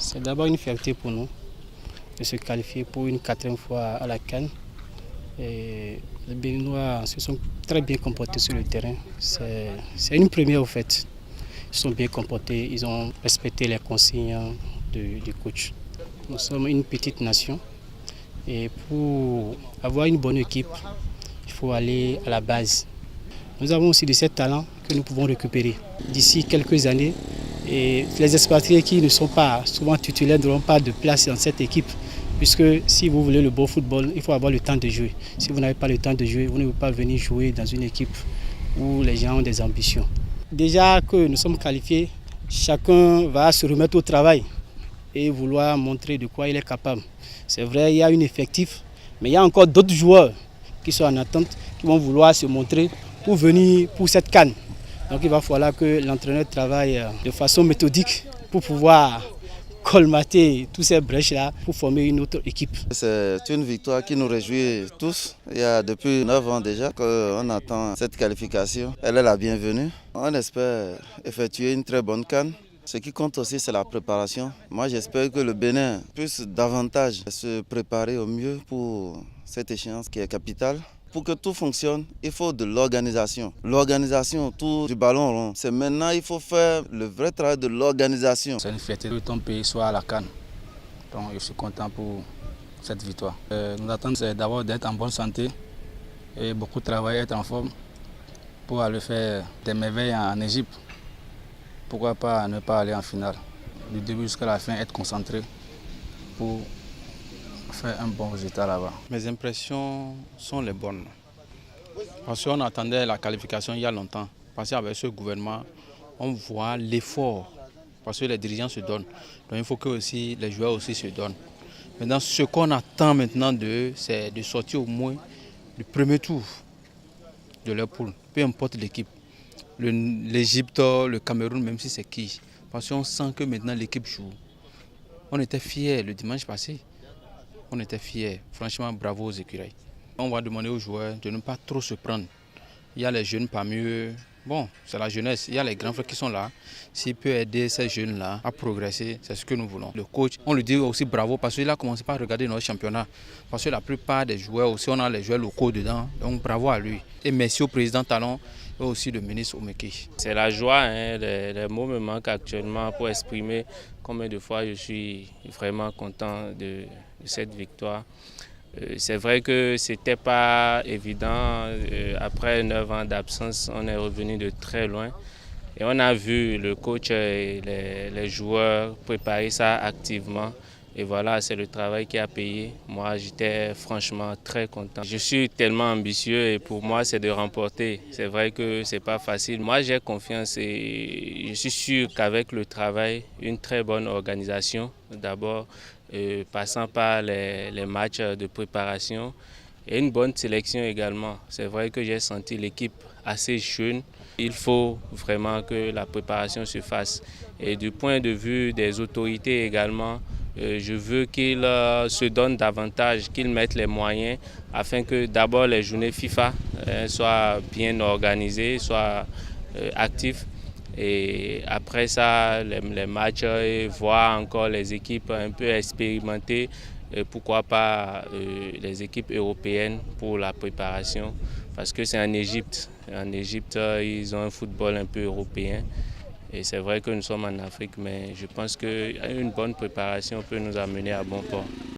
C'est d'abord une fierté pour nous de se qualifier pour une 4e fois à la CAN. Et les Béninois se sont très bien comportés sur le terrain. C'est une première au fait. Ils sont bien comportés, ils ont respecté les consignes du coach. Nous sommes une petite nation et pour avoir une bonne équipe, il faut aller à la base. Nous avons aussi de ces talents que nous pouvons récupérer. D'ici quelques années, et les expatriés qui ne sont pas souvent titulaires n'auront pas de place dans cette équipe. Puisque si vous voulez le beau football, il faut avoir le temps de jouer. Si vous n'avez pas le temps de jouer, vous ne pouvez pas venir jouer dans une équipe où les gens ont des ambitions. Déjà que nous sommes qualifiés, chacun va se remettre au travail et vouloir montrer de quoi il est capable. C'est vrai, il y a un effectif, mais il y a encore d'autres joueurs qui sont en attente, qui vont vouloir se montrer pour venir pour cette CAN. Donc il va falloir que l'entraîneur travaille de façon méthodique pour pouvoir colmater toutes ces brèches-là pour former une autre équipe. C'est une victoire qui nous réjouit tous. Il y a depuis 9 ans déjà qu'on attend cette qualification. Elle est la bienvenue. On espère effectuer une très bonne CAN. Ce qui compte aussi, c'est la préparation. Moi, j'espère que le Bénin puisse davantage se préparer au mieux pour cette échéance qui est capitale. Pour que tout fonctionne, il faut de l'organisation. L'organisation autour du ballon rond. C'est maintenant il faut faire le vrai travail de l'organisation. C'est une fierté que ton pays soit à la CAN. Donc je suis content pour cette victoire. Nous attendons c'est d'abord d'être en bonne santé et beaucoup travailler, être en forme pour aller faire des merveilles en Égypte. Pourquoi pas ne pas aller en finale. Du début jusqu'à la fin, être concentré pour faire un bon résultat là-bas. Mes impressions sont les bonnes. Parce qu'on attendait la qualification il y a longtemps. Parce qu'avec ce gouvernement, on voit l'effort. Parce que les dirigeants se donnent. Donc il faut que aussi les joueurs aussi se donnent. Maintenant, ce qu'on attend maintenant d'eux, c'est de sortir au moins du premier tour de leur poule. Peu importe l'équipe. L'Égypte, le Cameroun, même si c'est qui. Parce qu'on sent que maintenant l'équipe joue. On était fiers le dimanche passé. On était fiers. Franchement, bravo aux écureuils. On va demander aux joueurs de ne pas trop se prendre. Il y a les jeunes parmi eux. Bon, c'est la jeunesse. Il y a les grands frères qui sont là. S'il peut aider ces jeunes-là à progresser, c'est ce que nous voulons. Le coach, on lui dit aussi bravo parce qu'il a commencé par regarder notre championnat. Parce que la plupart des joueurs aussi, on a les joueurs locaux dedans. Donc bravo à lui. Et merci au président Talon et aussi le ministre Omeki. C'est la joie, hein, les mots me manquent actuellement pour exprimer combien de fois je suis vraiment content de cette victoire. C'est vrai que ce n'était pas évident. Après 9 ans d'absence, on est revenu de très loin. Et on a vu le coach et les joueurs préparer ça activement. Et voilà, c'est le travail qui a payé. Moi, j'étais franchement très content. Je suis tellement ambitieux et pour moi, c'est de remporter. C'est vrai que ce n'est pas facile. Moi, j'ai confiance et je suis sûr qu'avec le travail, une très bonne organisation, d'abord, passant par les matchs de préparation et une bonne sélection également. C'est vrai que j'ai senti l'équipe assez jeune. Il faut vraiment que la préparation se fasse. Et du point de vue des autorités également, je veux qu'ils se donnent davantage, qu'ils mettent les moyens afin que d'abord les journées FIFA soient bien organisées, soient actives. Et après ça, les matchs, voir encore les équipes un peu expérimentées, pourquoi pas les équipes européennes pour la préparation. Parce que c'est en Égypte. En Égypte, ils ont un football un peu européen. Et c'est vrai que nous sommes en Afrique, mais je pense qu'une bonne préparation peut nous amener à bon port.